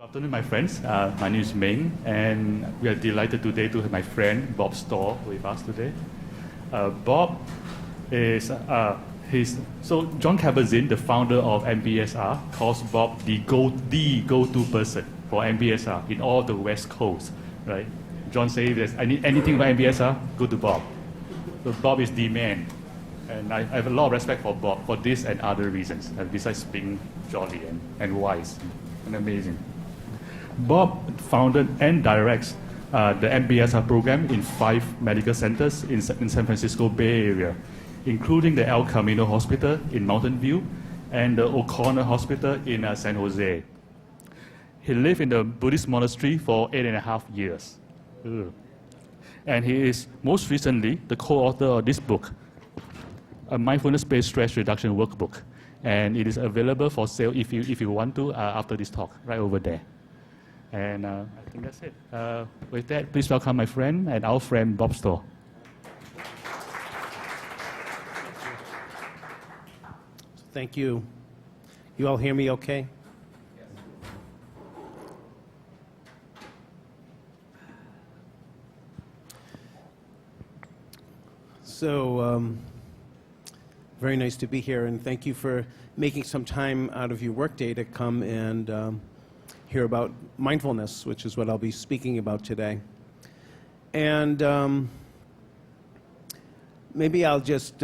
Afternoon, my friends. My name is Ming, and we are delighted today to have my friend Bob Storr with us today. Bob is John Kabat-Zinn, the founder of MBSR, calls Bob the go-to person for MBSR in all the West Coast, right? John says, if there's anything about MBSR, go to Bob. So Bob is the man, and I have a lot of respect for Bob for this and other reasons, besides being jolly and wise and amazing. Bob founded and directs the MBSR program in 5 medical centers in San Francisco Bay Area, including the El Camino Hospital in Mountain View and the O'Connor Hospital in San Jose. He lived in the Buddhist monastery for 8.5 years. And he is most recently the co-author of this book, a mindfulness-based stress reduction workbook. And it is available for sale if you want to after this talk, right over there. And I think that's it. With that, please welcome my friend and our friend, Bob Storr. Thank you. You all hear me okay? Yes. So, very nice to be here, and thank you for making some time out of your workday to come and hear about mindfulness, which is what I'll be speaking about today. And maybe I'll just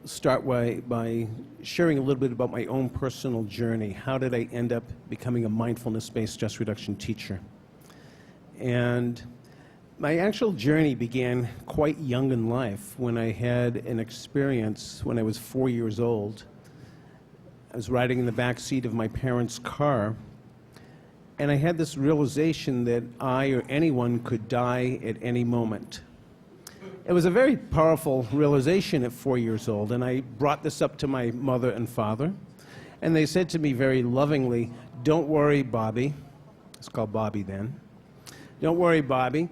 start by sharing a little bit about my own personal journey. How did I end up becoming a mindfulness-based stress reduction teacher? And my actual journey began quite young in life when I had an experience when I was 4 years old. I was riding in the back seat of my parents' car, and I had this realization that I or anyone could die at any moment. It was a very powerful realization at 4 years old, and I brought this up to my mother and father, and they said to me very lovingly, "Don't worry, Bobby." It's called Bobby then. "Don't worry, Bobby.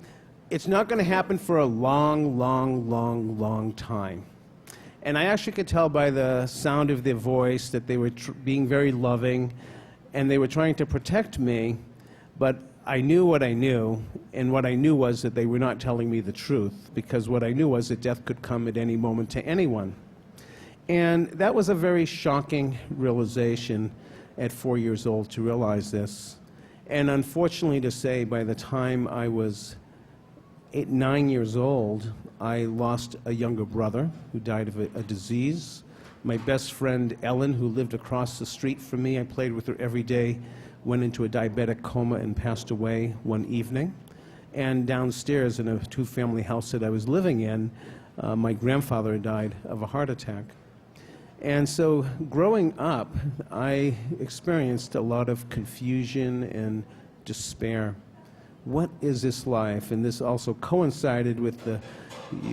It's not going to happen for a long, long, long, long time." And I actually could tell by the sound of their voice that they were being very loving, and they were trying to protect me, but I knew what I knew, and what I knew was that they were not telling me the truth, because what I knew was that death could come at any moment to anyone. And that was a very shocking realization at 4 years old to realize this. And unfortunately to say, by the time I was 9 years old, I lost a younger brother who died of a disease. My best friend, Ellen, who lived across the street from me, I played with her every day, went into a diabetic coma and passed away one evening. And downstairs in a 2-family house that I was living in, my grandfather died of a heart attack. And so growing up, I experienced a lot of confusion and despair. What is this life? And this also coincided with the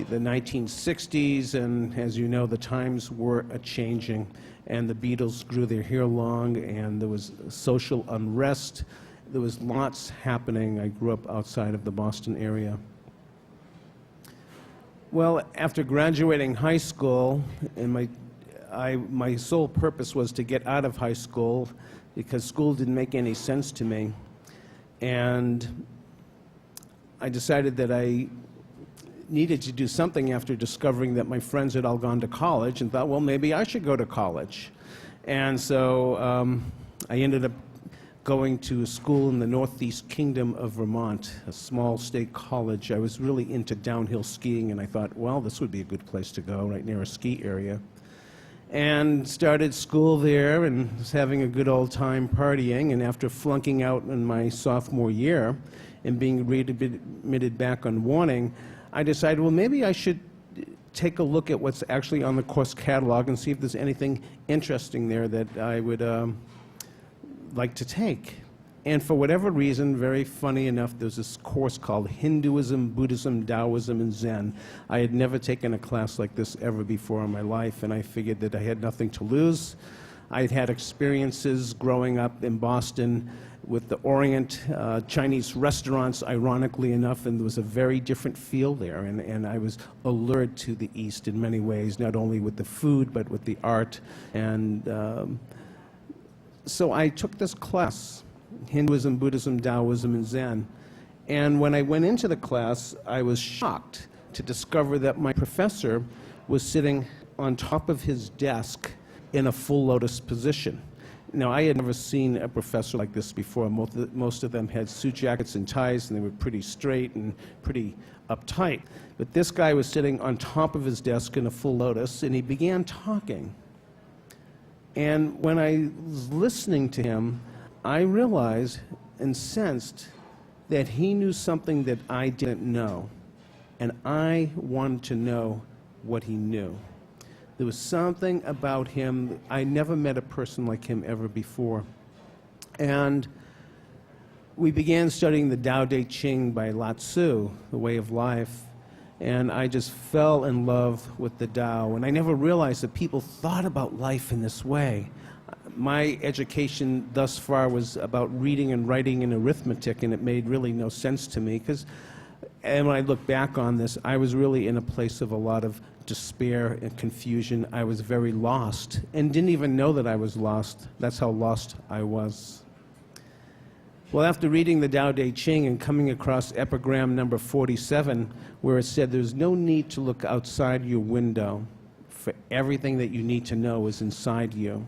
1960s, and as you know, the times were a-changing, and the Beatles grew their hair long, and there was social unrest. There was lots happening. I grew up outside of the Boston area. Well, after graduating high school, and my sole purpose was to get out of high school because school didn't make any sense to me. And I decided that I needed to do something after discovering that my friends had all gone to college, and thought, well, maybe I should go to college. And so I ended up going to a school in the Northeast Kingdom of Vermont, a small state college. I was really into downhill skiing, and I thought, well, this would be a good place to go, right near a ski area. And started school there and was having a good old time partying, and after flunking out in my sophomore year and being readmitted back on warning, I decided, well, maybe I should take a look at what's actually on the course catalog and see if there's anything interesting there that I would like to take. And for whatever reason, very funny enough, there's this course called Hinduism, Buddhism, Taoism, and Zen. I had never taken a class like this ever before in my life, and I figured that I had nothing to lose. I'd had experiences growing up in Boston with the Orient Chinese restaurants, ironically enough, and there was a very different feel there, and I was allured to the East in many ways, not only with the food, but with the art. And so I took this class, Hinduism, Buddhism, Taoism, and Zen. And when I went into the class, I was shocked to discover that my professor was sitting on top of his desk in a full lotus position. Now, I had never seen a professor like this before. Most of them had suit jackets and ties, and they were pretty straight and pretty uptight. But this guy was sitting on top of his desk in a full lotus, and he began talking. And when I was listening to him, I realized and sensed that he knew something that I didn't know, and I wanted to know what he knew. There was something about him. I never met a person like him ever before. And we began studying the Tao Te Ching by Lao Tzu, the way of life, and I just fell in love with the Tao. And I never realized that people thought about life in this way. My education thus far was about reading and writing and arithmetic, and it made really no sense to me, and when I look back on this, I was really in a place of a lot of despair and confusion. I was very lost and didn't even know that I was lost. That's how lost I was. Well, after reading the Tao Te Ching and coming across epigram number 47, where it said there's no need to look outside your window, for everything that you need to know is inside you.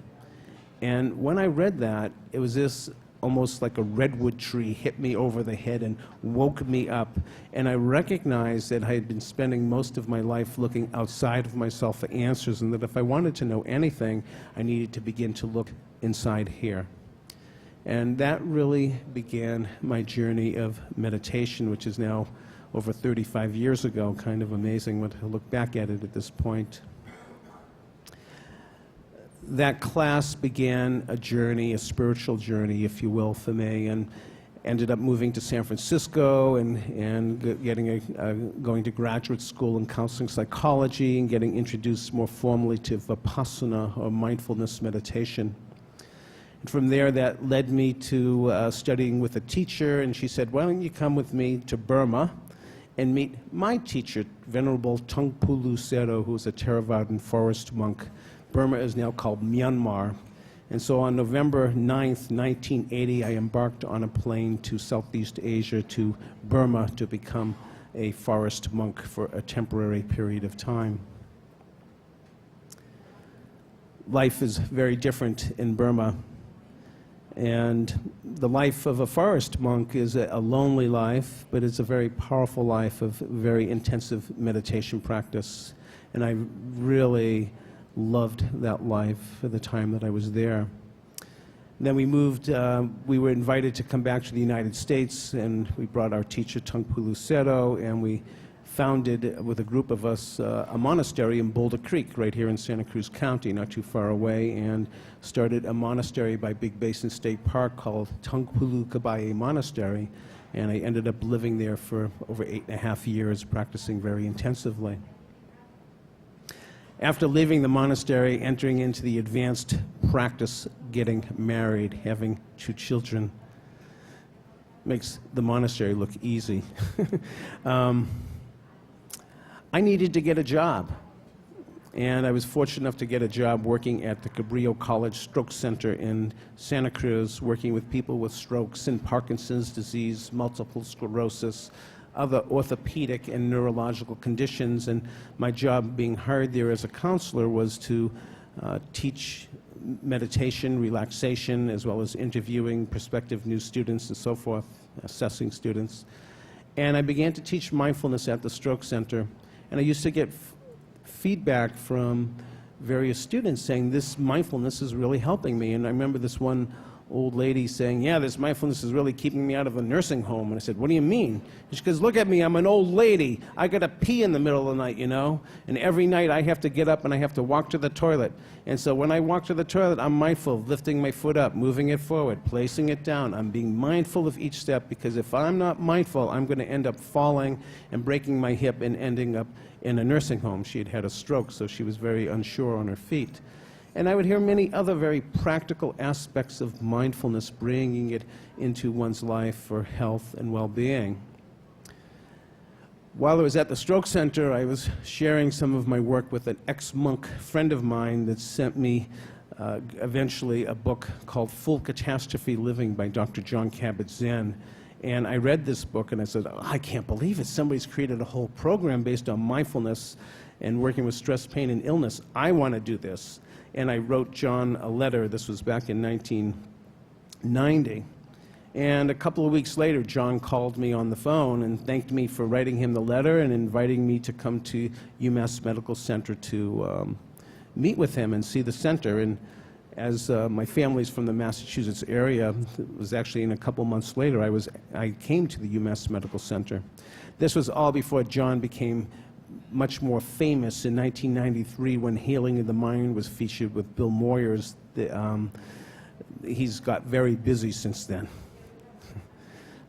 And when I read that, it was this almost like a redwood tree hit me over the head and woke me up. And I recognized that I had been spending most of my life looking outside of myself for answers, and that if I wanted to know anything, I needed to begin to look inside here. And that really began my journey of meditation, which is now over 35 years ago. Kind of amazing when I look back at it at this point. That class began a journey, a spiritual journey, if you will, for me, and ended up moving to San Francisco and going to graduate school in counseling psychology and getting introduced more formally to Vipassana, or mindfulness meditation. And from there, that led me to studying with a teacher, and she said, why don't you come with me to Burma and meet my teacher, Venerable Tongpulu Sero, who was a Theravadan forest monk. Burma is now called Myanmar. And so on November 9th, 1980, I embarked on a plane to Southeast Asia, to Burma, to become a forest monk for a temporary period of time. Life is very different in Burma. And the life of a forest monk is a lonely life, but it's a very powerful life of very intensive meditation practice. And I really loved that life for the time that I was there. Then we moved, we were invited to come back to the United States, and we brought our teacher, Tongpulu Sero, and we founded, with a group of us, a monastery in Boulder Creek, right here in Santa Cruz County, not too far away, and started a monastery by Big Basin State Park called Tongpulu Kabaye Monastery, and I ended up living there for over 8.5 years, practicing very intensively. After leaving the monastery, entering into the advanced practice, getting married, having 2 children, makes the monastery look easy. I needed to get a job, and I was fortunate enough to get a job working at the Cabrillo College Stroke Center in Santa Cruz, working with people with strokes and Parkinson's disease, multiple sclerosis, other orthopedic and neurological conditions. And my job being hired there as a counselor was to teach meditation, relaxation, as well as interviewing prospective new students and so forth, assessing students. And I began to teach mindfulness at the Stroke Center. And I used to get feedback from various students saying, this mindfulness is really helping me. And I remember this one old lady saying, yeah, this mindfulness is really keeping me out of a nursing home. And I said, what do you mean? And she goes, look at me, I'm an old lady. I got to pee in the middle of the night, you know? And every night I have to get up and I have to walk to the toilet. And so when I walk to the toilet, I'm mindful of lifting my foot up, moving it forward, placing it down. I'm being mindful of each step, because if I'm not mindful, I'm going to end up falling and breaking my hip and ending up in a nursing home. She had had a stroke, so she was very unsure on her feet. And I would hear many other very practical aspects of mindfulness, bringing it into one's life for health and well-being. While I was at the Stroke Center, I was sharing some of my work with an ex-monk friend of mine that sent me eventually a book called Full Catastrophe Living by Dr. John Kabat-Zinn. And I read this book and I said, oh, I can't believe it. Somebody's created a whole program based on mindfulness and working with stress, pain, and illness. I want to do this. And I wrote John a letter. This was back in 1990. And a couple of weeks later, John called me on the phone and thanked me for writing him the letter and inviting me to come to UMass Medical Center to meet with him and see the center. And as my family's from the Massachusetts area, it was actually in a couple months later, I came to the UMass Medical Center. This was all before John became much more famous in 1993 when Healing of the Mind was featured with Bill Moyers. He's got very busy since then.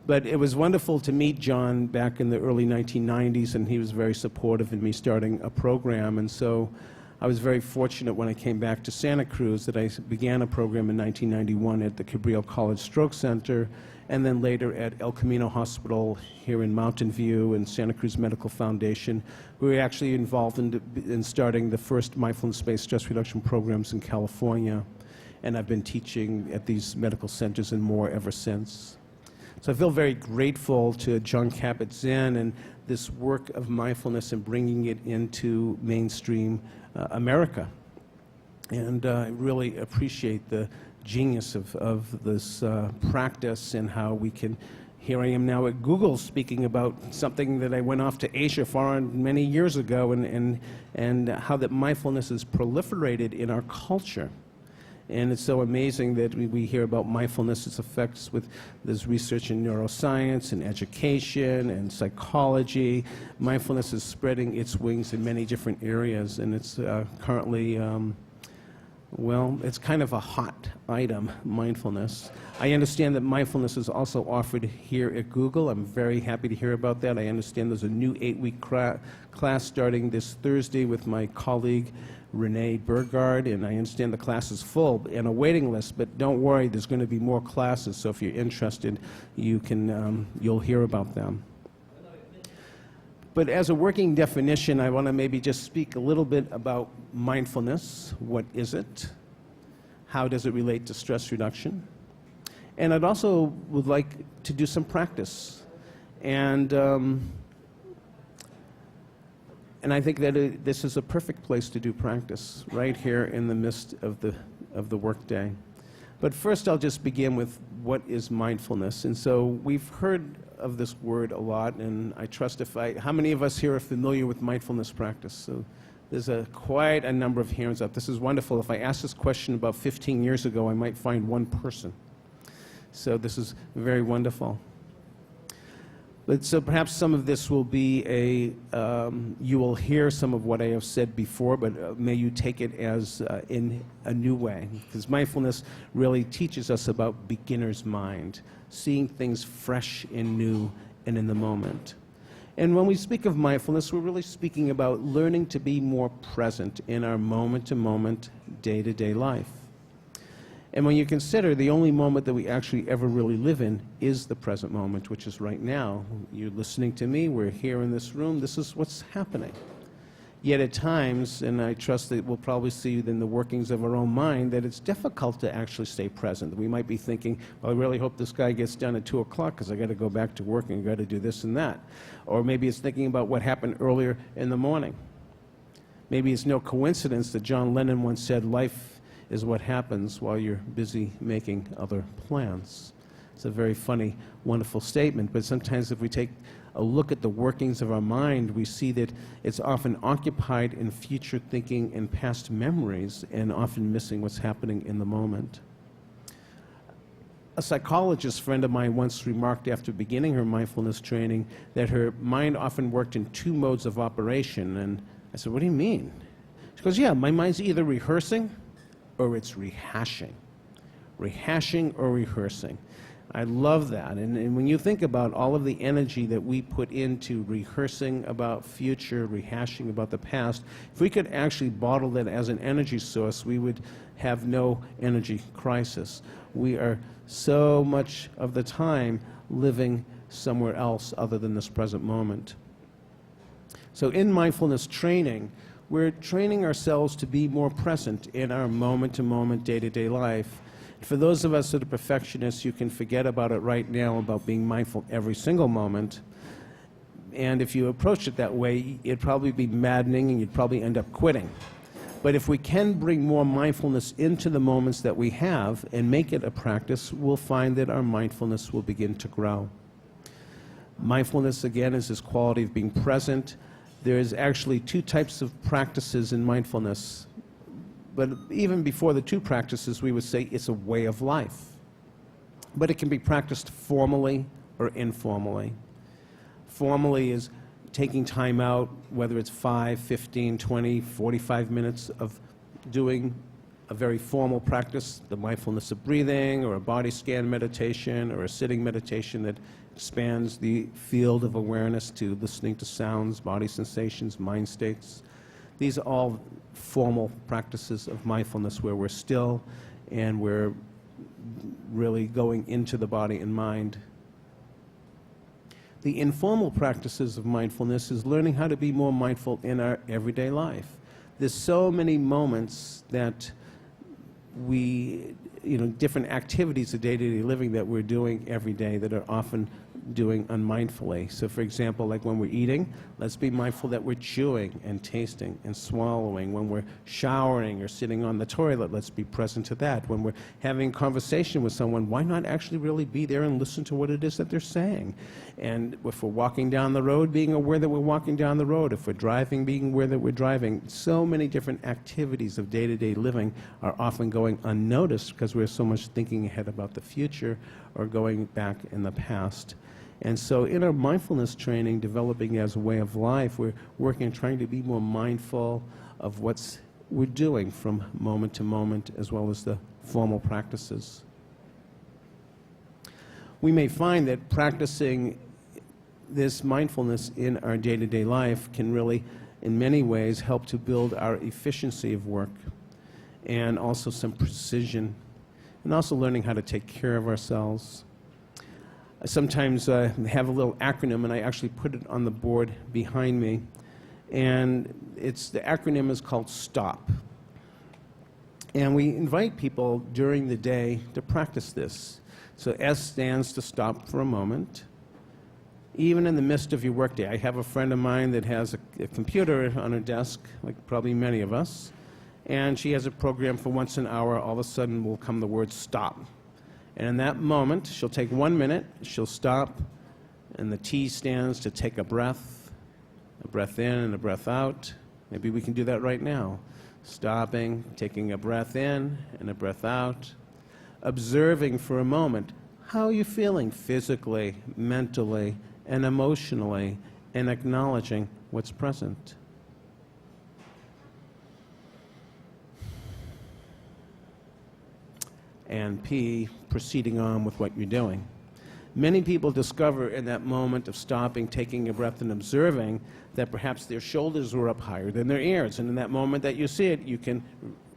But it was wonderful to meet John back in the early 1990s, and he was very supportive in me starting a program. And so I was very fortunate when I came back to Santa Cruz that I began a program in 1991 at the Cabrillo College Stroke Center, and then later at El Camino Hospital here in Mountain View and Santa Cruz Medical Foundation. We were actually involved in starting the first mindfulness-based stress reduction programs in California, and I've been teaching at these medical centers and more ever since. So I feel very grateful to John Kabat-Zinn and this work of mindfulness and bringing it into mainstream America. And I really appreciate the genius of this practice and how we can, here I am now at Google speaking about something that I went off to Asia for many years ago, and how that mindfulness is proliferated in our culture. And it's so amazing that we hear about mindfulness, its effects with this research in neuroscience and education and psychology. Mindfulness is spreading its wings in many different areas, and it's currently, well, it's kind of a hot item, mindfulness. I understand that mindfulness is also offered here at Google. I'm very happy to hear about that. I understand there's a new 8-week class starting this Thursday with my colleague, Renee Burgard, and I understand the class is full and a waiting list, but don't worry, there's going to be more classes, so if you're interested, you'll hear about them. But as a working definition, I want to maybe just speak a little bit about mindfulness. What is it? How does it relate to stress reduction? And I'd also would like to do some practice. And I think that this is a perfect place to do practice, right here in the midst of the workday. But first, I'll just begin with what is mindfulness. And so we've heard of this word a lot, and I trust how many of us here are familiar with mindfulness practice? So there's quite a number of hands up. This is wonderful. If I asked this question about 15 years ago, I might find one person. So this is very wonderful. But so perhaps some of this will be you will hear some of what I have said before, but may you take it as in a new way. Because mindfulness really teaches us about beginner's mind, seeing things fresh and new and in the moment. And when we speak of mindfulness, we're really speaking about learning to be more present in our moment-to-moment, day-to-day life. And when you consider the only moment that we actually ever really live in is the present moment, which is right now. You're listening to me, we're here in this room, this is what's happening. Yet at times, and I trust that we'll probably see in the workings of our own mind, that it's difficult to actually stay present. We might be thinking, well, I really hope this guy gets done at 2 o'clock because I got to go back to work and I got to do this and that. Or maybe it's thinking about what happened earlier in the morning. Maybe it's no coincidence that John Lennon once said, life is what happens while you're busy making other plans. It's a very funny, wonderful statement, but sometimes if we take a look at the workings of our mind, we see that it's often occupied in future thinking and past memories and often missing what's happening in the moment. A psychologist friend of mine once remarked after beginning her mindfulness training that her mind often worked in 2 modes of operation, and I said, what do you mean? She goes, yeah, my mind's either rehearsing or it's rehashing or rehearsing. I love that. And when you think about all of the energy that we put into rehearsing about future, rehashing about the past, if we could actually bottle that as an energy source, we would have no energy crisis. We are so much of the time living somewhere else other than this present moment. So in mindfulness training, we're training ourselves to be more present in our moment-to-moment, day-to-day life. For those of us that are perfectionists, you can forget about it right now, about being mindful every single moment. And if you approach it that way, it'd probably be maddening and you'd probably end up quitting. But if we can bring more mindfulness into the moments that we have and make it a practice, we'll find that our mindfulness will begin to grow. Mindfulness, again, is this quality of being present. There's actually two types of practices in mindfulness. But even before the two practices, we would say it's a way of life. But it can be practiced formally or informally. Formally is taking time out, whether it's 5, 15, 20, 45 minutes of doing a very formal practice, the mindfulness of breathing, or a body scan meditation, or a sitting meditation that expands the field of awareness to listening to sounds, body sensations, mind states. These are all formal practices of mindfulness where we're still and we're really going into the body and mind. The informal practices of mindfulness is learning how to be more mindful in our everyday life. There's so many moments that we, different activities of day-to-day living that we're doing every day that are often doing unmindfully. So for example, like when we're eating, let's be mindful that we're chewing and tasting and swallowing. When we're showering or sitting on the toilet, let's be present to that. When we're having a conversation with someone, why not actually really be there and listen to what it is that they're saying? And if we're walking down the road, being aware that we're walking down the road. If we're driving, being aware that we're driving. So many different activities of day-to-day living are often going unnoticed because we're so much thinking ahead about the future or going back in the past. And so in our mindfulness training, developing as a way of life, we're working on trying to be more mindful of what we're doing from moment to moment, as well as the formal practices. We may find that practicing this mindfulness in our day-to-day life can really, in many ways, help to build our efficiency of work and also some precision, and also learning how to take care of ourselves. I sometimes have a little acronym, and I actually put it on the board behind me. And the acronym is called STOP. And we invite people during the day to practice this. So S stands to stop for a moment. Even in the midst of your workday, I have a friend of mine that has a computer on her desk, like probably many of us, and she has a program for once an hour, all of a sudden will come the word stop. And in that moment, she'll take 1 minute, she'll stop, and the T stands to take a breath in and a breath out. Maybe we can do that right now. Stopping, taking a breath in and a breath out. Observing for a moment, how are you feeling physically, mentally, and emotionally, and acknowledging what's present. And P, proceeding on with what you're doing. Many people discover in that moment of stopping, taking a breath, and observing that perhaps their shoulders were up higher than their ears. And in that moment that you see it, you can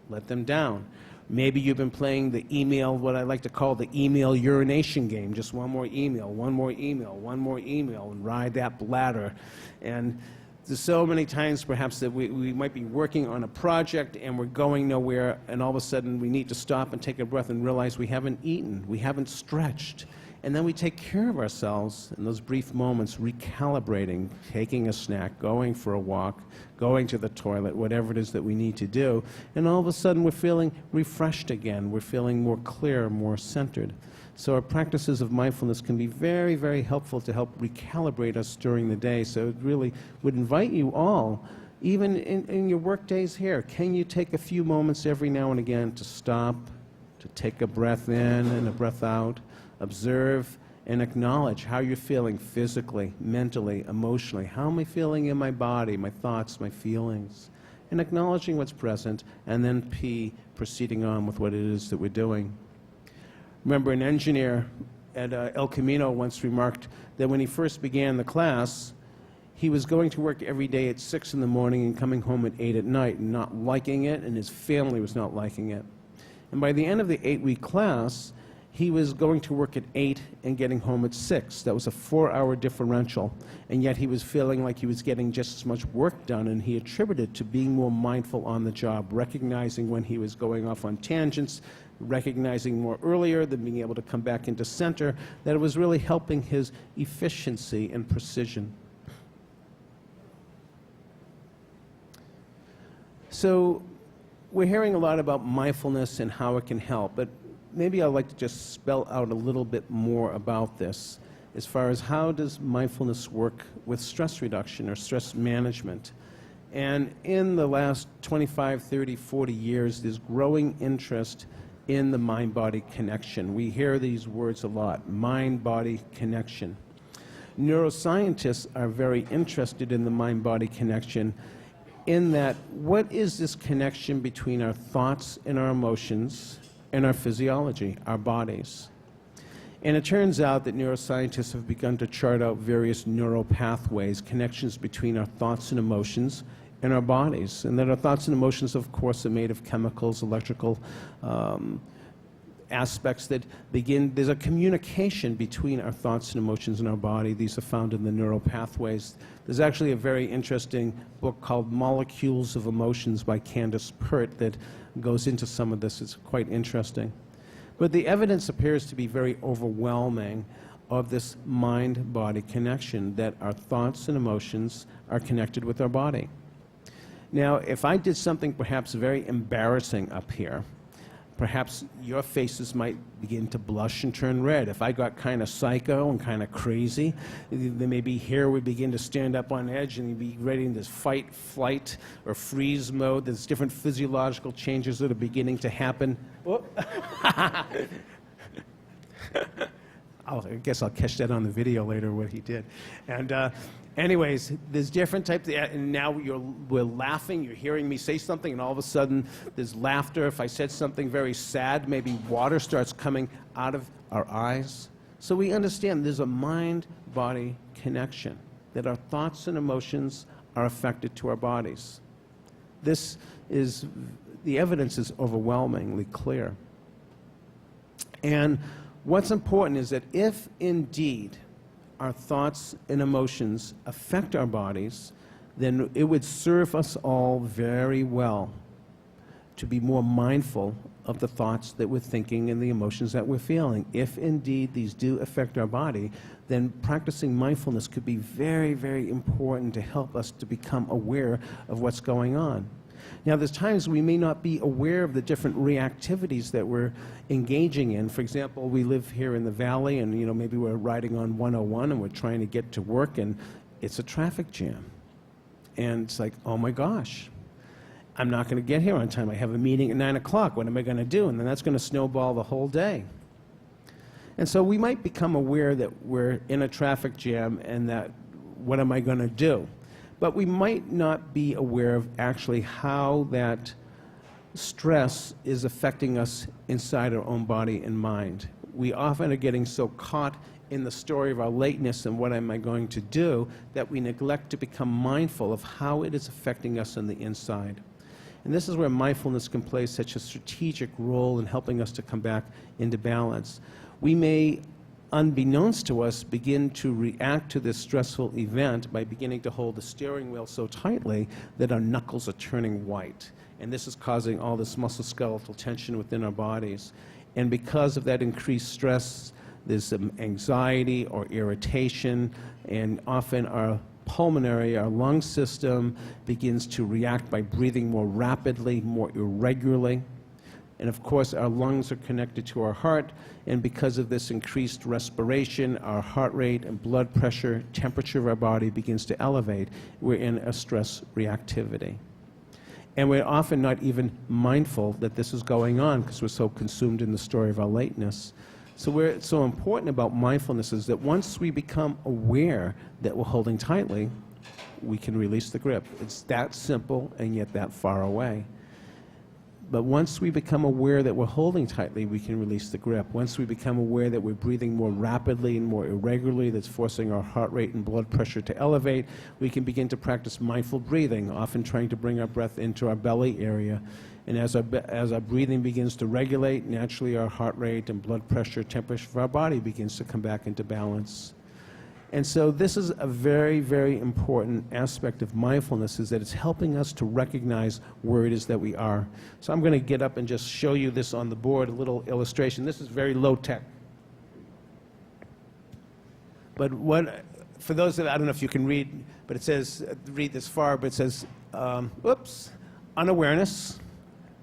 let them down. Maybe you've been playing the email, what I like to call the email urination game. Just one more email, one more email, one more email, and ride that bladder. And there's so many times perhaps that we might be working on a project and we're going nowhere, and all of a sudden we need to stop and take a breath and realize we haven't eaten, we haven't stretched. And then we take care of ourselves in those brief moments, recalibrating, taking a snack, going for a walk, going to the toilet, whatever it is that we need to do. And all of a sudden we're feeling refreshed again. We're feeling more clear, more centered. So our practices of mindfulness can be very, very helpful to help recalibrate us during the day. So it really would invite you all, even in your work days here, can you take a few moments every now and again to stop, to take a breath in and a breath out, observe and acknowledge how you're feeling physically, mentally, emotionally. How am I feeling in my body, my thoughts, my feelings? And acknowledging what's present, and then P, proceeding on with what it is that we're doing. Remember, an engineer at El Camino once remarked that when he first began the class, he was going to work every day at 6 in the morning and coming home at 8 at night and not liking it, and his family was not liking it. And by the end of the 8-week class, he was going to work at 8 and getting home at 6. That was a 4-hour differential, and yet he was feeling like he was getting just as much work done, and he attributed it to being more mindful on the job, recognizing when he was going off on tangents, recognizing more earlier, then being able to come back into center, that it was really helping his efficiency and precision. So we're hearing a lot about mindfulness and how it can help, but maybe I'd like to just spell out a little bit more about this as far as how does mindfulness work with stress reduction or stress management. And in the last 25, 30, 40 years, there's growing interest in the mind-body connection. We hear these words a lot, mind-body connection. Neuroscientists are very interested in the mind-body connection in that what is this connection between our thoughts and our emotions and our physiology, our bodies. And it turns out that neuroscientists have begun to chart out various neural pathways, connections between our thoughts and emotions and our bodies. And that our thoughts and emotions, of course, are made of chemicals, electrical aspects that begin. There's a communication between our thoughts and emotions in our body. These are found in the neural pathways. There's actually a very interesting book called Molecules of Emotions by Candace Pert that goes into some of this. It's quite interesting. But the evidence appears to be very overwhelming of this mind-body connection, that our thoughts and emotions are connected with our body. Now, if I did something perhaps very embarrassing up here, perhaps your faces might begin to blush and turn red. If I got kind of psycho and kind of crazy, then maybe hair would begin to stand up on edge and you'd be ready in this fight, flight, or freeze mode. There's different physiological changes that are beginning to happen. I guess I'll catch that on the video later, what he did. And anyways, there's different types, and now we're laughing, you're hearing me say something, and all of a sudden there's laughter. If I said something very sad, maybe water starts coming out of our eyes. So we understand there's a mind-body connection, that our thoughts and emotions are affected to our bodies. The evidence is overwhelmingly clear. And what's important is that if indeed our thoughts and emotions affect our bodies, then it would serve us all very well to be more mindful of the thoughts that we're thinking and the emotions that we're feeling. If indeed these do affect our body, then practicing mindfulness could be very, very important to help us to become aware of what's going on. Now, there's times we may not be aware of the different reactivities that we're engaging in. For example, we live here in the valley, and maybe we're riding on 101 and we're trying to get to work, and it's a traffic jam. And it's like, oh my gosh, I'm not going to get here on time. I have a meeting at 9 o'clock. What am I going to do? And then that's going to snowball the whole day. And so we might become aware that we're in a traffic jam and that, what am I going to do? But we might not be aware of actually how that stress is affecting us inside our own body and mind. We often are getting so caught in the story of our lateness and what am I going to do that we neglect to become mindful of how it is affecting us on the inside. And this is where mindfulness can play such a strategic role in helping us to come back into balance. We may, unbeknownst to us, begin to react to this stressful event by beginning to hold the steering wheel so tightly that our knuckles are turning white. And this is causing all this musculoskeletal tension within our bodies. And because of that increased stress, there's some anxiety or irritation, and often our pulmonary, our lung system begins to react by breathing more rapidly, more irregularly. And of course, our lungs are connected to our heart, and because of this increased respiration, our heart rate and blood pressure, temperature of our body begins to elevate. We're in a stress reactivity. And we're often not even mindful that this is going on because we're so consumed in the story of our lateness. So what's so important about mindfulness is that once we become aware that we're holding tightly, we can release the grip. It's that simple and yet that far away. But once we become aware that we're holding tightly, we can release the grip. Once we become aware that we're breathing more rapidly and more irregularly, that's forcing our heart rate and blood pressure to elevate, we can begin to practice mindful breathing, often trying to bring our breath into our belly area. And as our breathing begins to regulate, naturally our heart rate and blood pressure, temperature of our body begins to come back into balance. And so this is a very, very important aspect of mindfulness, is that it's helping us to recognize where it is that we are. So I'm going to get up and just show you this on the board, a little illustration. This is very low tech. But for those that, I don't know if you can read, but it says, read this far, but it says, unawareness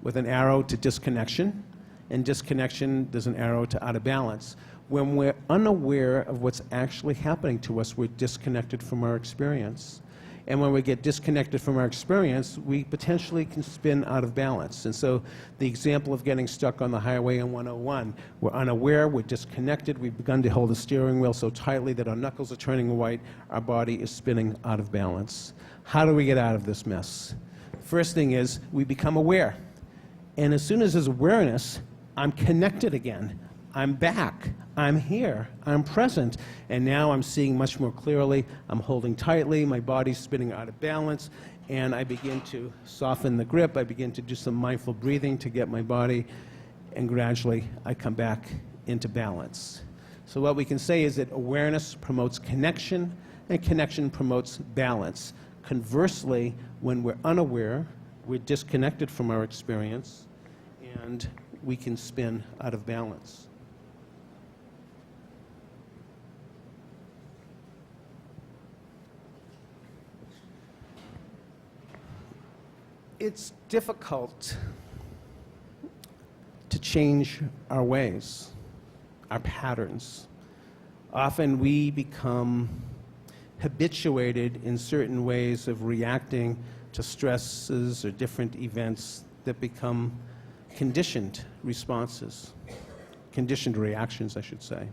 with an arrow to disconnection, and disconnection, there's an arrow to out of balance. When we're unaware of what's actually happening to us, we're disconnected from our experience. And when we get disconnected from our experience, we potentially can spin out of balance. And so the example of getting stuck on the highway in 101, we're unaware, we're disconnected, we've begun to hold the steering wheel so tightly that our knuckles are turning white, our body is spinning out of balance. How do we get out of this mess? First thing is we become aware. And as soon as there's awareness, I'm connected again. I'm back, I'm here, I'm present, and now I'm seeing much more clearly. I'm holding tightly, my body's spinning out of balance, and I begin to soften the grip. I begin to do some mindful breathing to get my body, and gradually I come back into balance. So what we can say is that awareness promotes connection, and connection promotes balance. Conversely, when we're unaware, we're disconnected from our experience, and we can spin out of balance. It's difficult to change our ways, our patterns. Often we become habituated in certain ways of reacting to stresses or different events that become conditioned responses, conditioned reactions, I should say.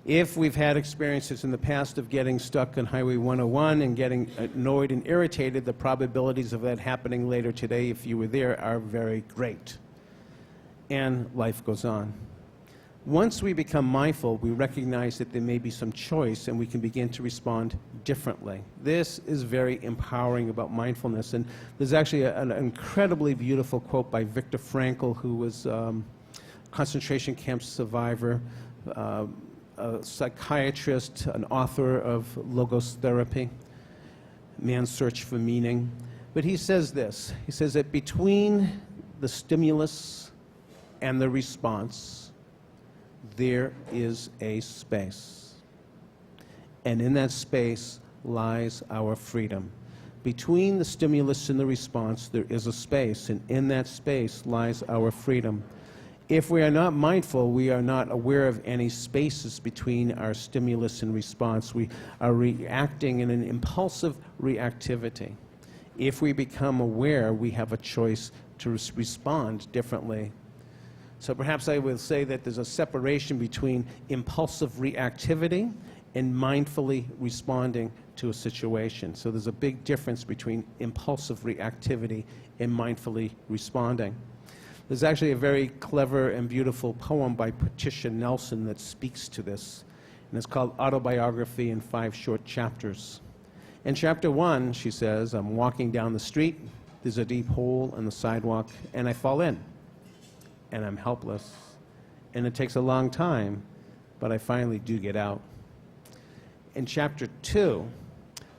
If we've had experiences in the past of getting stuck on Highway 101 and getting annoyed and irritated, the probabilities of that happening later today, if you were there, are very great. And life goes on. Once we become mindful, we recognize that there may be some choice and we can begin to respond differently. This is very empowering about mindfulness. And there's actually an incredibly beautiful quote by Viktor Frankl, who was a concentration camp survivor, a psychiatrist, an author of Logos Therapy, Man's Search for Meaning. But he says this, he says that between the stimulus and the response, there is a space. And in that space lies our freedom. Between the stimulus and the response, there is a space, and in that space lies our freedom. If we are not mindful, we are not aware of any spaces between our stimulus and response. We are reacting in an impulsive reactivity. If we become aware, we have a choice to respond differently. So perhaps I will say that there's a separation between impulsive reactivity and mindfully responding to a situation. So there's a big difference between impulsive reactivity and mindfully responding. There's actually a very clever and beautiful poem by Patricia Nelson that speaks to this, and it's called Autobiography in 5 Short Chapters. In chapter 1, she says, I'm walking down the street, there's a deep hole in the sidewalk, and I fall in, and I'm helpless, and it takes a long time, but I finally do get out. In chapter 2,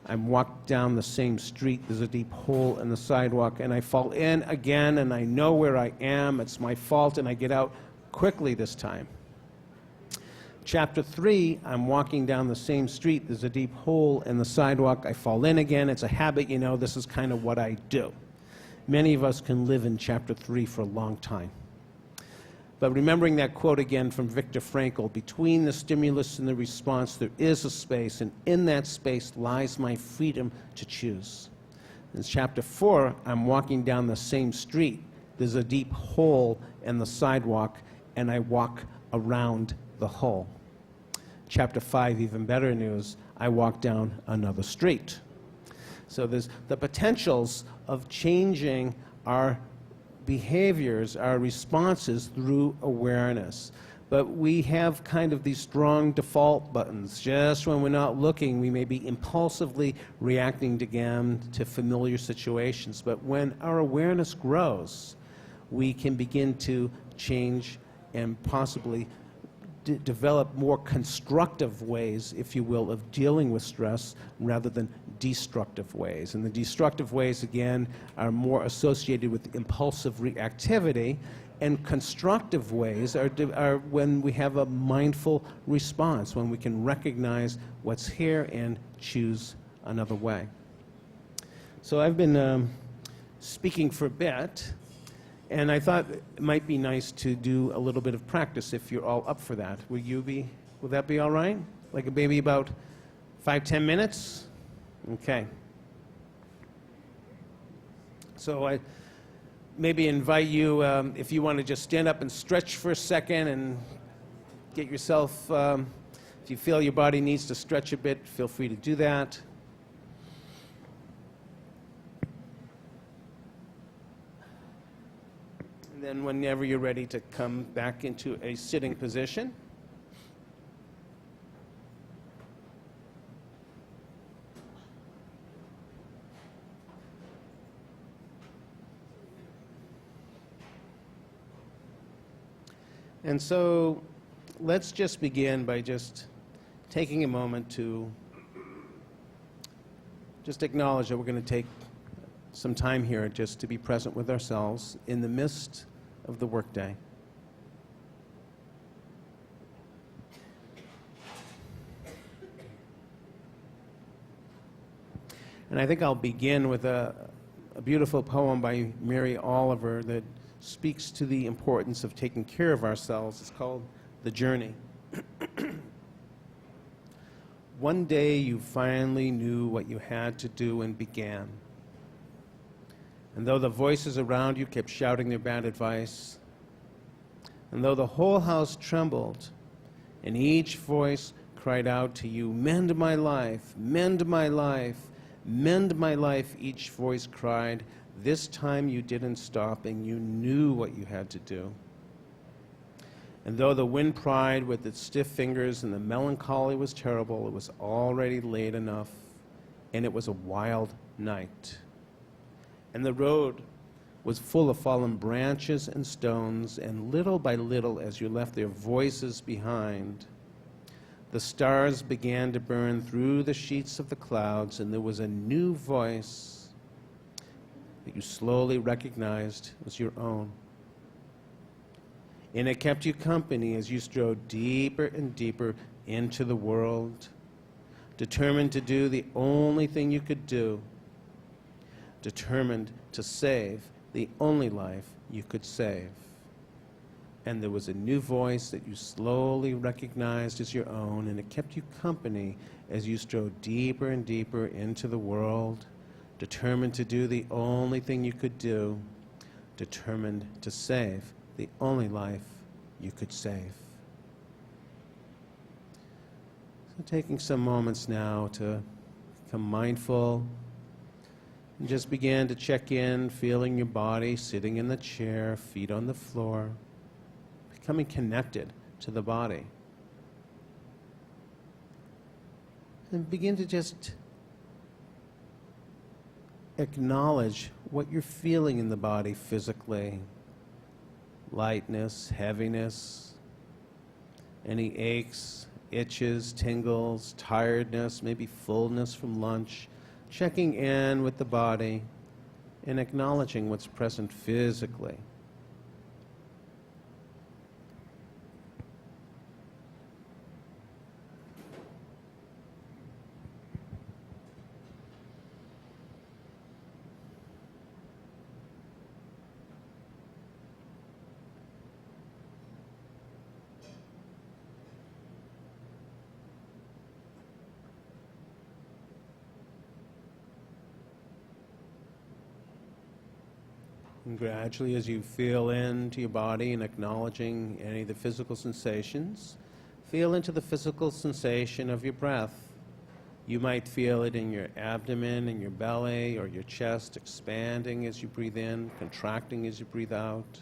I'm walking down the same street, there's a deep hole in the sidewalk, and I fall in again, and I know where I am, it's my fault, and I get out quickly this time. Chapter 3, I'm walking down the same street, there's a deep hole in the sidewalk, I fall in again, it's a habit, you know, this is kind of what I do. Many of us can live in chapter 3 for a long time. But remembering that quote again from Viktor Frankl, between the stimulus and the response, there is a space, and in that space lies my freedom to choose. In chapter 4, I'm walking down the same street. There's a deep hole in the sidewalk, and I walk around the hole. Chapter 5, even better news, I walk down another street. So there's the potentials of changing our behaviors, our responses through awareness. But we have kind of these strong default buttons. Just when we're not looking, we may be impulsively reacting again to familiar situations. But when our awareness grows, we can begin to change and possibly develop more constructive ways, if you will, of dealing with stress rather than destructive ways. And the destructive ways, again, are more associated with impulsive reactivity, and constructive ways are when we have a mindful response, when we can recognize what's here and choose another way. So I've been speaking for a bit, and I thought it might be nice to do a little bit of practice if you're all up for that. Will that be all right? Like maybe about 5-10 minutes? Okay. So I maybe invite you, if you want to just stand up and stretch for a second and get yourself, if you feel your body needs to stretch a bit, feel free to do that. And then whenever you're ready to come back into a sitting position. And so let's just begin by just taking a moment to just acknowledge that we're going to take some time here just to be present with ourselves in the midst of the workday. And I think I'll begin with a beautiful poem by Mary Oliver that speaks to the importance of taking care of ourselves. It's called The Journey. One day you finally knew what you had to do and began. And though the voices around you kept shouting their bad advice, and though the whole house trembled, and each voice cried out to you, "Mend my life, mend my life, mend my life," each voice cried, this time you didn't stop and you knew what you had to do. And though the wind pried with its stiff fingers and the melancholy was terrible, it was already late enough, and it was a wild night. And the road was full of fallen branches and stones, and little by little, as you left their voices behind, the stars began to burn through the sheets of the clouds, and there was a new voice that you slowly recognized as your own. And it kept you company as you strode deeper and deeper into the world, determined to do the only thing you could do, determined to save the only life you could save. And there was a new voice that you slowly recognized as your own, and it kept you company as you strode deeper and deeper into the world, determined to do the only thing you could do, determined to save the only life you could save. So taking some moments now to become mindful and just begin to check in, feeling your body, sitting in the chair, feet on the floor, becoming connected to the body. And begin to just acknowledge what you're feeling in the body physically. Lightness, heaviness, any aches, itches, tingles, tiredness, maybe fullness from lunch. Checking in with the body and acknowledging what's present physically. And gradually, as you feel into your body and acknowledging any of the physical sensations, feel into the physical sensation of your breath. You might feel it in your abdomen, in your belly, or your chest expanding as you breathe in, contracting as you breathe out.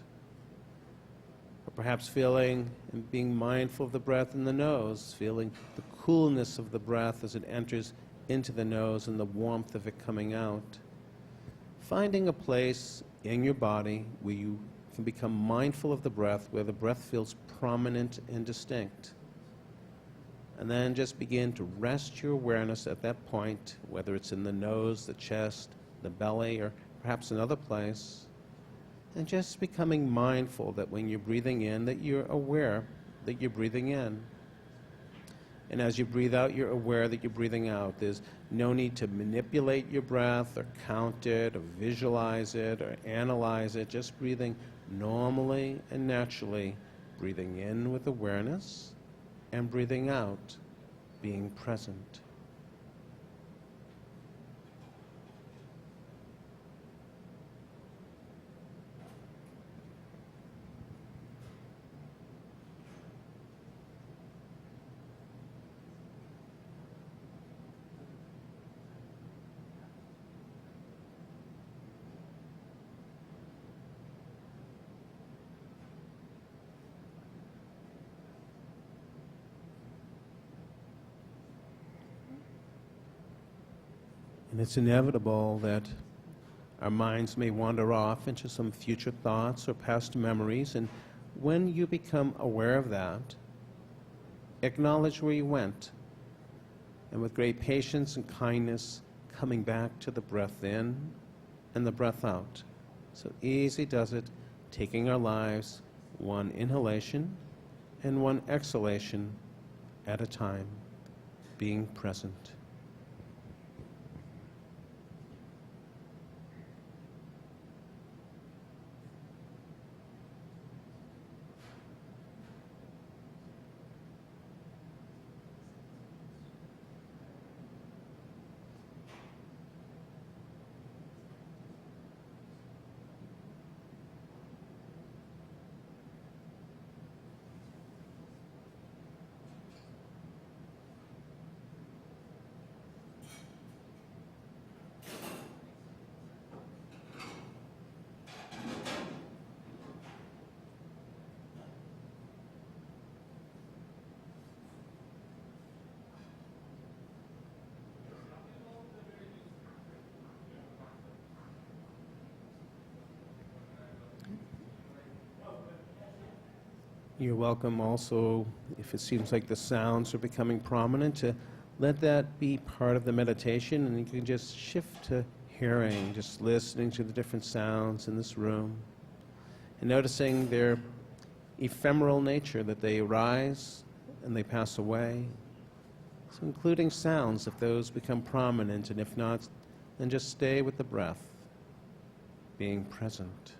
Or perhaps feeling and being mindful of the breath in the nose, feeling the coolness of the breath as it enters into the nose and the warmth of it coming out. Finding a place in your body where you can become mindful of the breath, where the breath feels prominent and distinct. And then just begin to rest your awareness at that point, whether it's in the nose, the chest, the belly, or perhaps another place. And just becoming mindful that when you're breathing in, that you're aware that you're breathing in. And as you breathe out, you're aware that you're breathing out. There's no need to manipulate your breath or count it or visualize it or analyze it. Just breathing normally and naturally, breathing in with awareness and breathing out, being present. And it's inevitable that our minds may wander off into some future thoughts or past memories, and when you become aware of that, acknowledge where you went, and with great patience and kindness, coming back to the breath in and the breath out. So easy does it, taking our lives one inhalation and one exhalation at a time, being present. You're welcome also, if it seems like the sounds are becoming prominent, to let that be part of the meditation, and you can just shift to hearing, just listening to the different sounds in this room, and noticing their ephemeral nature, that they arise and they pass away. So including sounds, if those become prominent, and if not, then just stay with the breath, being present.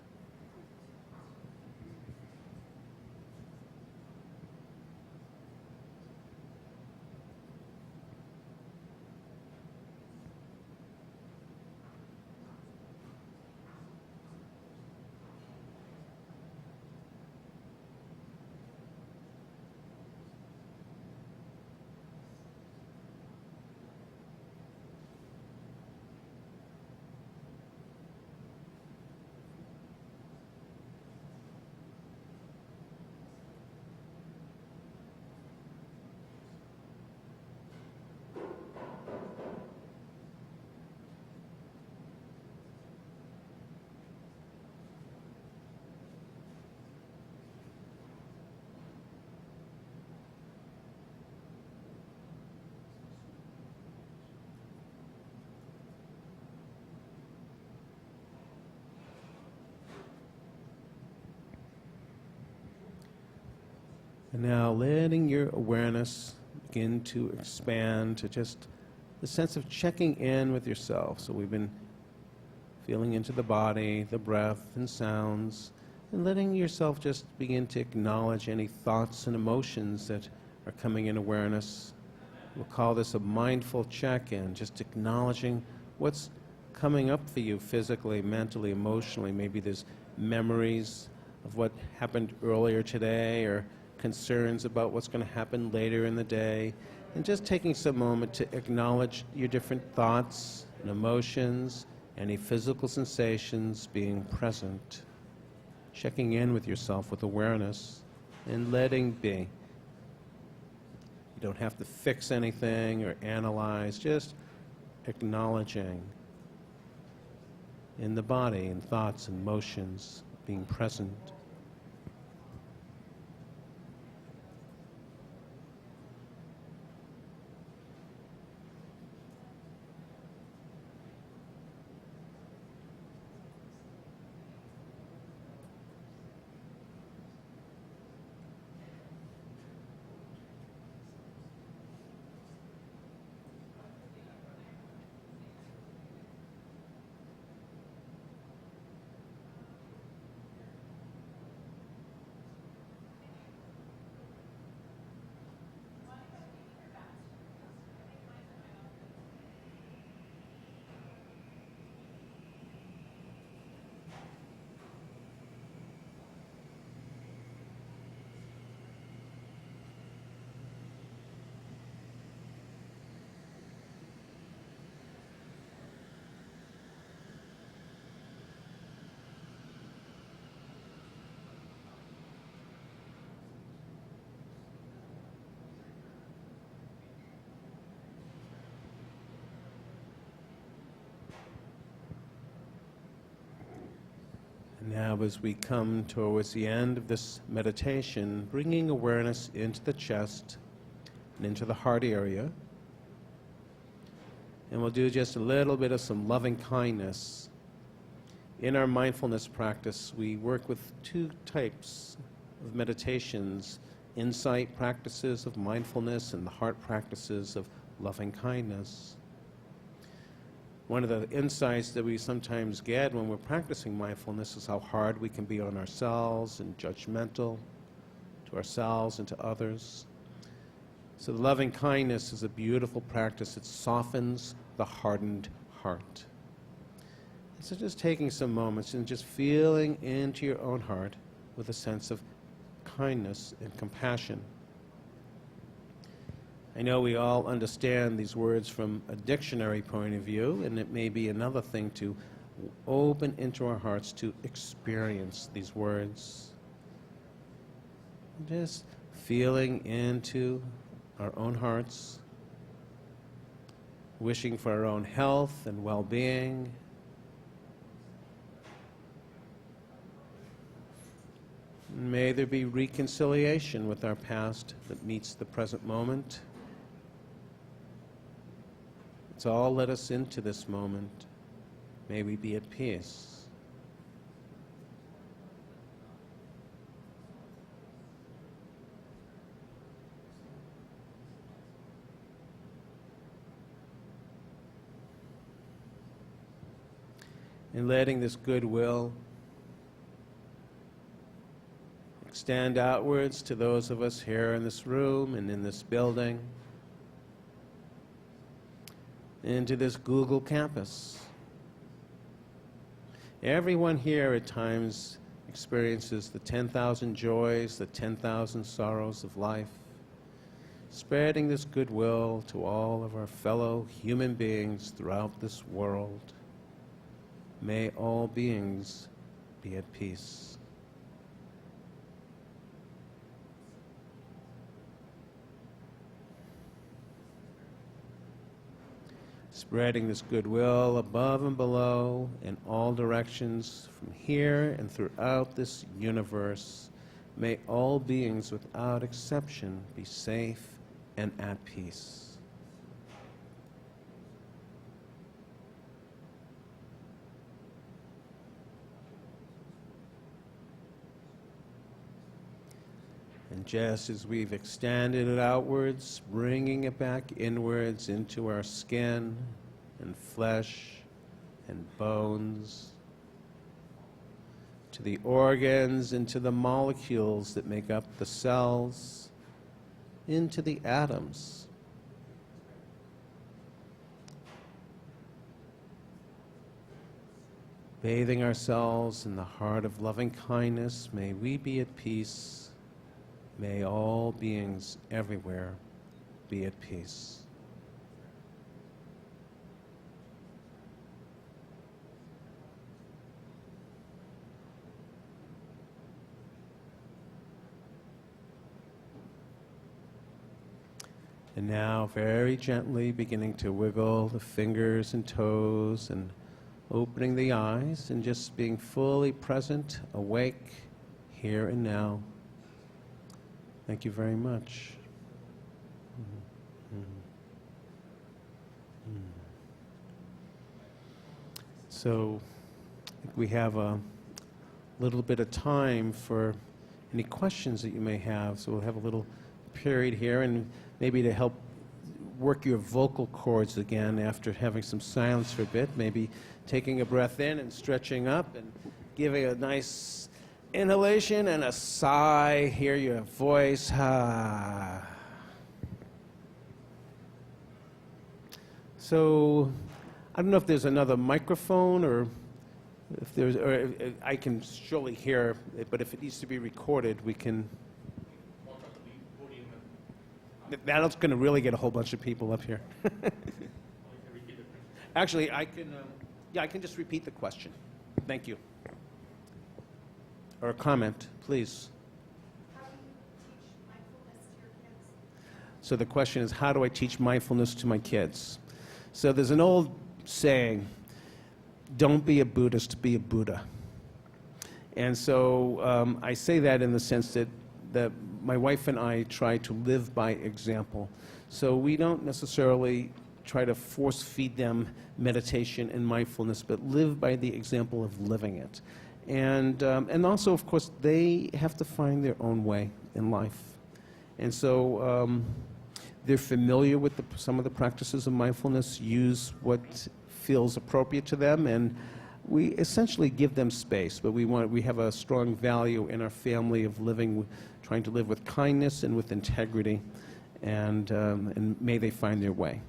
And now letting your awareness begin to expand to just the sense of checking in with yourself. So we've been feeling into the body, the breath and sounds, and letting yourself just begin to acknowledge any thoughts and emotions that are coming in awareness. We'll call this a mindful check-in, just acknowledging what's coming up for you physically, mentally, emotionally. Maybe there's memories of what happened earlier today, or concerns about what's going to happen later in the day, and just taking some moment to acknowledge your different thoughts and emotions, any physical sensations, being present, checking in with yourself with awareness, and letting be. You don't have to fix anything or analyze, just acknowledging in the body and thoughts and motions, being present. Now, as we come towards the end of this meditation, bringing awareness into the chest and into the heart area. And we'll do just a little bit of some loving kindness. In our mindfulness practice, we work with two types of meditations: insight practices of mindfulness and the heart practices of loving kindness. One of the insights that we sometimes get when we're practicing mindfulness is how hard we can be on ourselves and judgmental to ourselves and to others. So the loving kindness is a beautiful practice. It softens the hardened heart. So just taking some moments and just feeling into your own heart with a sense of kindness and compassion. I know we all understand these words from a dictionary point of view, and it may be another thing to open into our hearts to experience these words. Just feeling into our own hearts, wishing for our own health and well-being. May there be reconciliation with our past that meets the present moment. It's all led us into this moment. May we be at peace. And letting this goodwill extend outwards to those of us here in this room and in this building, into this Google campus. Everyone here at times experiences the 10,000 joys, the 10,000 sorrows of life, spreading this goodwill to all of our fellow human beings throughout this world. May all beings be at peace. Spreading this goodwill above and below in all directions from here and throughout this universe. May all beings without exception be safe and at peace. And just as we've extended it outwards, bringing it back inwards into our skin and flesh and bones, to the organs and to the molecules that make up the cells, into the atoms. Bathing ourselves in the heart of loving kindness, may we be at peace. May all beings everywhere be at peace. And now very gently beginning to wiggle the fingers and toes and opening the eyes and just being fully present, awake, here and now. Thank you very much. So we have a little bit of time for any questions that you may have. So we'll have a little period here, and maybe to help work your vocal cords again after having some silence for a bit, maybe taking a breath in and stretching up and giving a nice inhalation and a sigh. Hear your voice. Ha. So I don't know if there's another microphone or if there's, or I can surely hear it, but if it needs to be recorded, we can. That's going to really get a whole bunch of people up here. Actually, I can, yeah, I can just repeat the question. Thank you. Or a comment, please. How do you teach mindfulness to your kids? So the question is, how do I teach mindfulness to my kids? So there's an old saying, don't be a Buddhist, be a Buddha. And so I say that in the sense that my wife and I try to live by example. So we don't necessarily try to force feed them meditation and mindfulness, but live by the example of living it. And also, of course, they have to find their own way in life. And so they're familiar with some of the practices of mindfulness, use what feels appropriate to them, and we essentially give them space, but we have a strong value in our family of living, trying to live with kindness and with integrity, and may they find their way.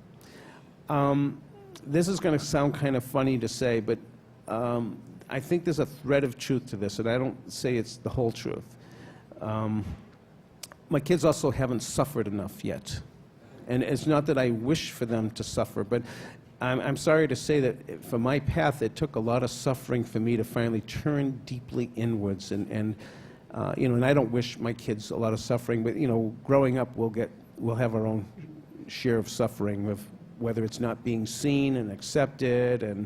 This is going to sound kind of funny to say, but I think there's a thread of truth to this, and I don't say it's the whole truth. My kids also haven't suffered enough yet. And it's not that I wish for them to suffer, but I'm sorry to say that for my path, it took a lot of suffering for me to finally turn deeply inwards. And I don't wish my kids a lot of suffering, but, growing up, we'll have our own share of suffering, of whether it's not being seen and accepted and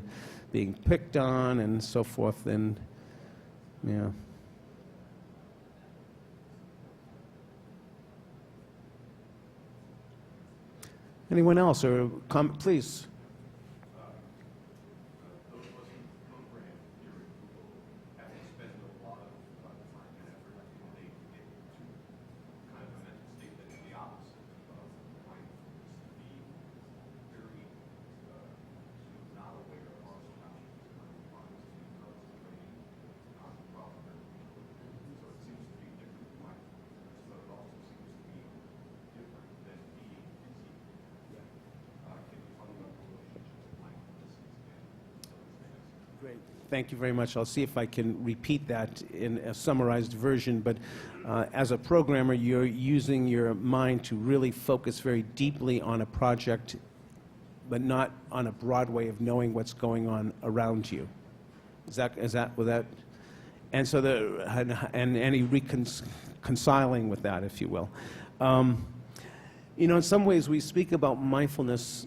being picked on and so forth. And, yeah. Anyone else, or comment, please? Great. Thank you very much. I'll see if I can repeat that in a summarized version. But as a programmer, you're using your mind to really focus very deeply on a project, but not on a broad way of knowing what's going on around you. Is that with that? And so and any reconciling with that, if you will. In some ways, we speak about mindfulness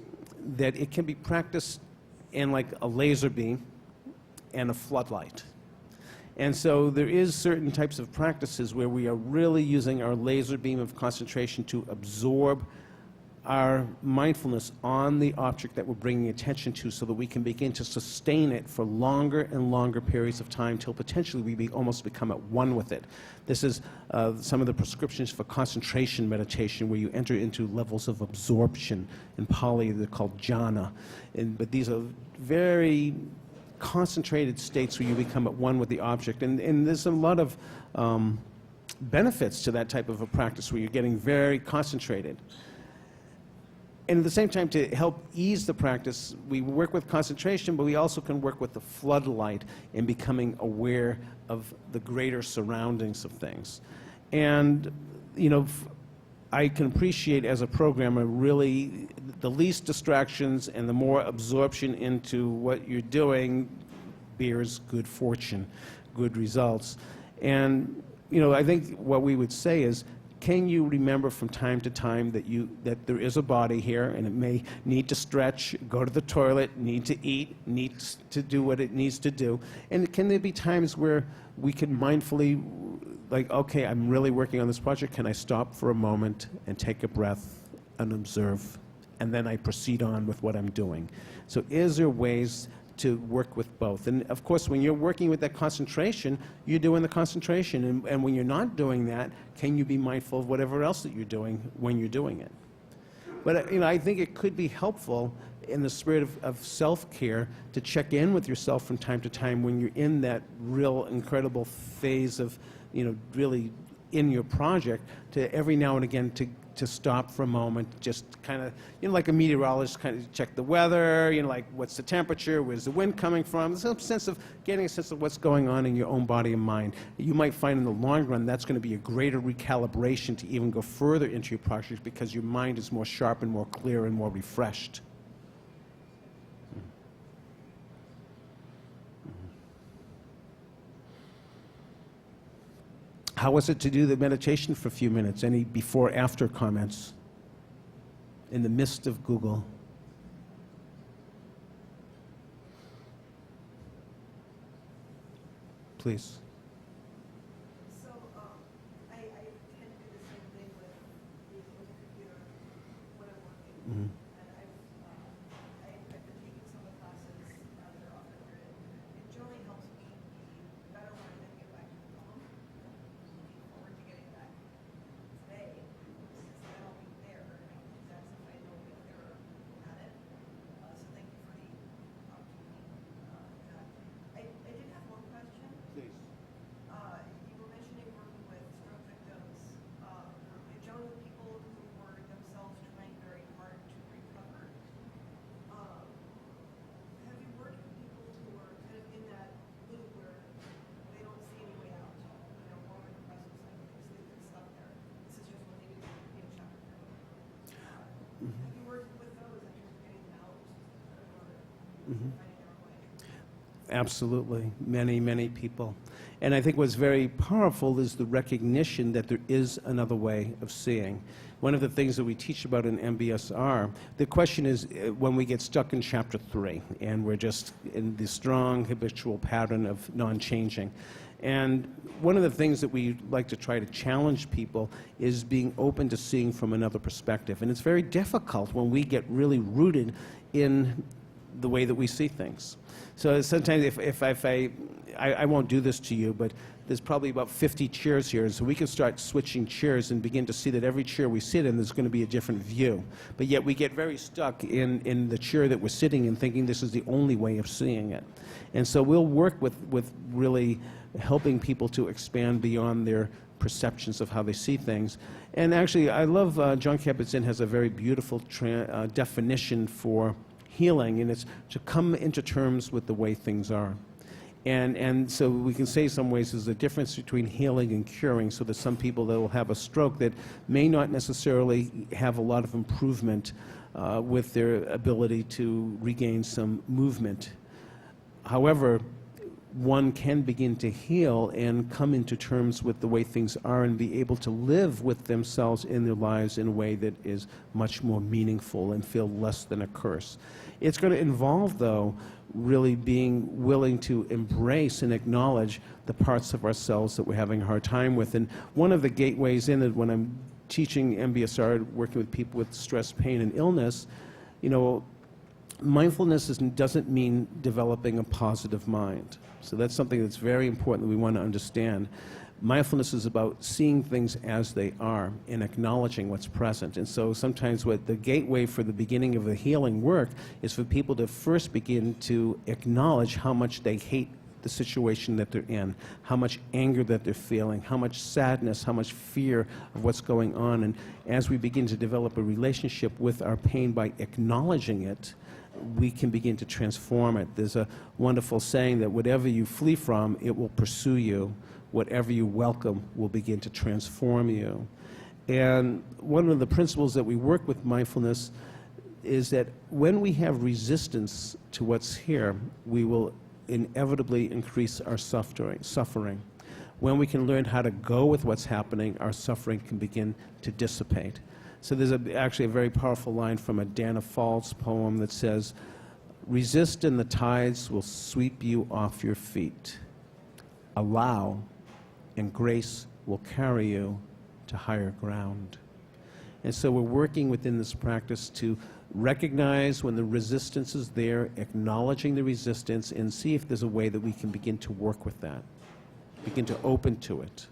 that it can be practiced in like a laser beam and a floodlight. And so there is certain types of practices where we are really using our laser beam of concentration to absorb our mindfulness on the object that we're bringing attention to, so that we can begin to sustain it for longer and longer periods of time till potentially we almost become at one with it. This is some of the prescriptions for concentration meditation, where you enter into levels of absorption. In Pali, they're called jhana. But these are very concentrated states where you become at one with the object. And there's a lot of benefits to that type of a practice, where you're getting very concentrated. And at the same time, to help ease the practice, we work with concentration, but we also can work with the floodlight in becoming aware of the greater surroundings of things. And, I can appreciate as a programmer really the least distractions and the more absorption into what you're doing bears good fortune, good results. And, I think what we would say is, can you remember from time to time that there is a body here, and it may need to stretch, go to the toilet, need to eat, needs to do what it needs to do. And can there be times where we can mindfully, like, okay, I'm really working on this project, can I stop for a moment and take a breath and observe, and then I proceed on with what I'm doing? So is there ways to work with both? And of course, when you're working with that concentration, you're doing the concentration. And when you're not doing that, can you be mindful of whatever else that you're doing when you're doing it? But I think it could be helpful in the spirit of self-care to check in with yourself from time to time when you're in that real incredible phase of, really in your project, to every now and again to stop for a moment, just kind of, like a meteorologist, kind of check the weather, like what's the temperature, where's the wind coming from. There's some sense of getting a sense of what's going on in your own body and mind. You might find in the long run that's going to be a greater recalibration to even go further into your project because your mind is more sharp and more clear and more refreshed. How was it to do the meditation for a few minutes? Any before-after comments in the midst of Google? Please. So, I tend to do the same thing with the computer when I'm working. Mm-hmm. And I've been taking some of the classes that are offered here. It generally helps me be better when I then get back to the phone. Looking forward to getting back today, since then I'll be there. And I can do that since I know if they're at it. So thank you for the opportunity. I did have one question. Please. You were mentioning working with stroke victims, generally with people who were themselves trying very hard to recover. Have you worked with people who are kind of in that loop where they don't see any way out? More with depressive psychosis, they've been stuck there. This is just what they do, chapter through. Have you worked with those in terms of getting them out or finding their own way? Absolutely. Many, many people. And I think what's very powerful is the recognition that there is another way of seeing. One of the things that we teach about in MBSR, the question is when we get stuck in chapter 3 and we're just in the strong habitual pattern of non-changing. And one of the things that we like to try to challenge people is being open to seeing from another perspective. And it's very difficult when we get really rooted in the way that we see things. So sometimes if I won't do this to you, but there's probably about 50 chairs here, so we can start switching chairs and begin to see that every chair we sit in, there's going to be a different view. But yet we get very stuck in the chair that we're sitting in, thinking this is the only way of seeing it. And so we'll work with really helping people to expand beyond their perceptions of how they see things. And actually, I love, John Kabat-Zinn has a very beautiful definition for healing, and it's to come into terms with the way things are. And so we can say some ways there's a difference between healing and curing, so that some people that will have a stroke that may not necessarily have a lot of improvement with their ability to regain some movement. However, one can begin to heal and come into terms with the way things are and be able to live with themselves in their lives in a way that is much more meaningful and feel less than a curse. It's going to involve, though, really being willing to embrace and acknowledge the parts of ourselves that we're having a hard time with. And one of the gateways in it, when I'm teaching MBSR, working with people with stress, pain, and illness, mindfulness doesn't mean developing a positive mind. So that's something that's very important that we want to understand. Mindfulness is about seeing things as they are and acknowledging what's present. And so sometimes what the gateway for the beginning of the healing work is for people to first begin to acknowledge how much they hate the situation that they're in, how much anger that they're feeling, how much sadness, how much fear of what's going on. And as we begin to develop a relationship with our pain by acknowledging it, we can begin to transform it. There's a wonderful saying that whatever you flee from, it will pursue you. Whatever you welcome will begin to transform you. And one of the principles that we work with mindfulness is that when we have resistance to what's here, we will inevitably increase our suffering. when we can learn how to go with what's happening, our suffering can begin to dissipate. So there's actually a very powerful line from a Dana Falls poem that says, "Resist and the tides will sweep you off your feet. Allow and grace will carry you to higher ground." And so we're working within this practice to recognize when the resistance is there, acknowledging the resistance, and see if there's a way that we can begin to work with that, begin to open to it.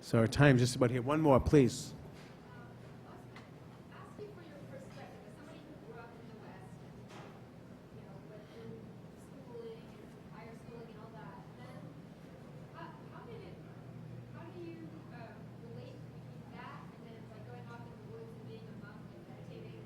So our time's just about here. One more, please. Asking for your perspective as somebody who grew up in the West, you know, went through schooling and higher schooling and all that. Then, how do you relate between that and then like going off in the woods and being a monk and meditating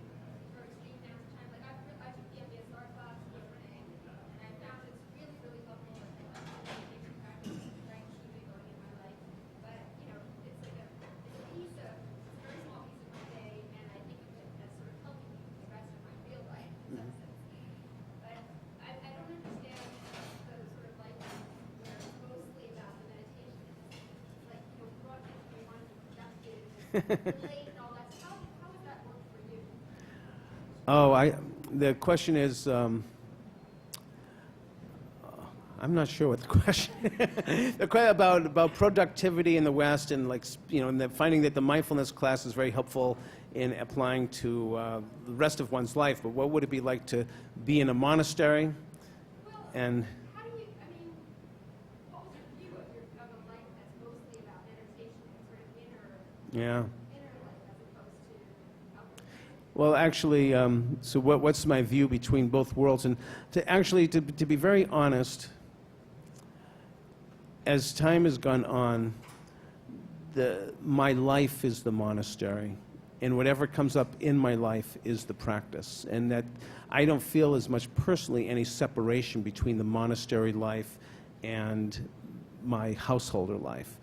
for extreme amounts of time? Like I took the MBSR class the other day, and I found it's really, really helpful. And I love the meditation practice and trying to keep it going in my life. But you know, it's like a piece of it's a very small piece of my day, and I think of it as sort of helping me with the rest of my real life in some sense. But I don't understand the sort of life where it's mostly about the meditation. It's like, you know, brought in we want to be productive, relate and all that. So how does that work for you? The question is, I'm not sure what the question the question about productivity in the West and and finding that the mindfulness class is very helpful in applying to the rest of one's life. But what would it be like to be in a monastery? Well, And how do you, what was your view of a life that's mostly about meditation and sort of inner life as opposed to outward? well, actually, so what's my view between both worlds? And to be very honest, as time has gone on, my life is the monastery, and whatever comes up in my life is the practice. And that I don't feel as much personally any separation between the monastery life and my householder life.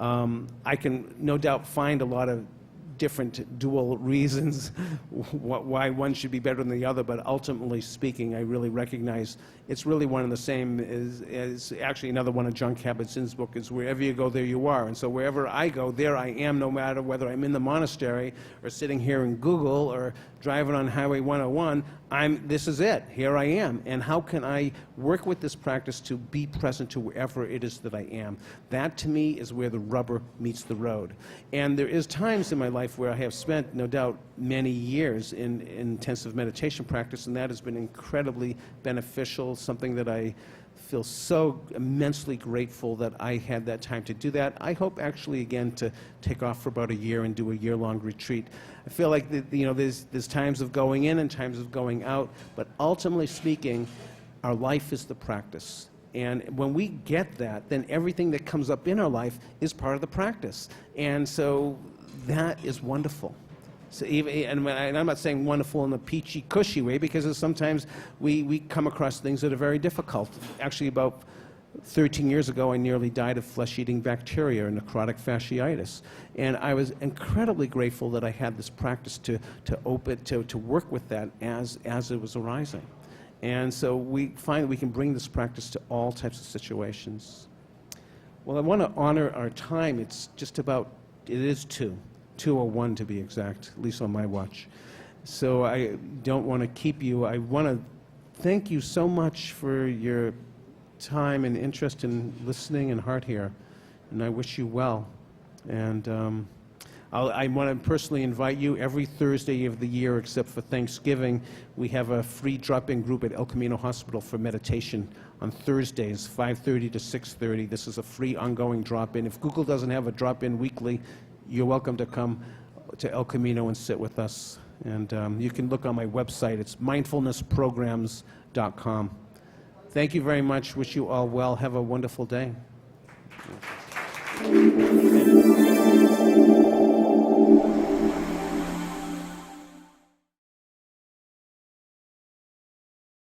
I can no doubt find a lot of different dual reasons why one should be better than the other, but ultimately speaking, I really recognize it's really one and the same as actually another one of John Kabat-Zinn's book is wherever you go, there you are. And so wherever I go, there I am, no matter whether I'm in the monastery or sitting here in Google or driving on Highway 101, this is it. Here I am. And how can I work with this practice to be present to wherever it is that I am? That, to me, is where the rubber meets the road. And there is times in my life where I have spent, no doubt, many years in intensive meditation practice, and that has been incredibly beneficial, something that I feel so immensely grateful that I had that time to do that. I hope actually again to take off for about a year and do a year-long retreat. I feel like there's times of going in and times of going out, but ultimately speaking, our life is the practice. And when we get that, then everything that comes up in our life is part of the practice. And so that is wonderful. So and I'm not saying wonderful in a peachy, cushy way, because sometimes we come across things that are very difficult. Actually, about 13 years ago, I nearly died of flesh-eating bacteria and necrotic fasciitis. And I was incredibly grateful that I had this practice to work with that as it was arising. And so we find that we can bring this practice to all types of situations. Well, I want to honor our time. It's just about, it is 2:01 to be exact, at least on my watch. So I don't want to keep you. I want to thank you so much for your time and interest in listening and heart here. And I wish you well. And I want to personally invite you every Thursday of the year except for Thanksgiving. We have a free drop-in group at El Camino Hospital for meditation on Thursdays, 5:30 to 6:30. This is a free ongoing drop-in. If Google doesn't have a drop-in weekly, you're welcome to come to El Camino and sit with us. And you can look on my website. It's mindfulnessprograms.com. Thank you very much. Wish you all well. Have a wonderful day.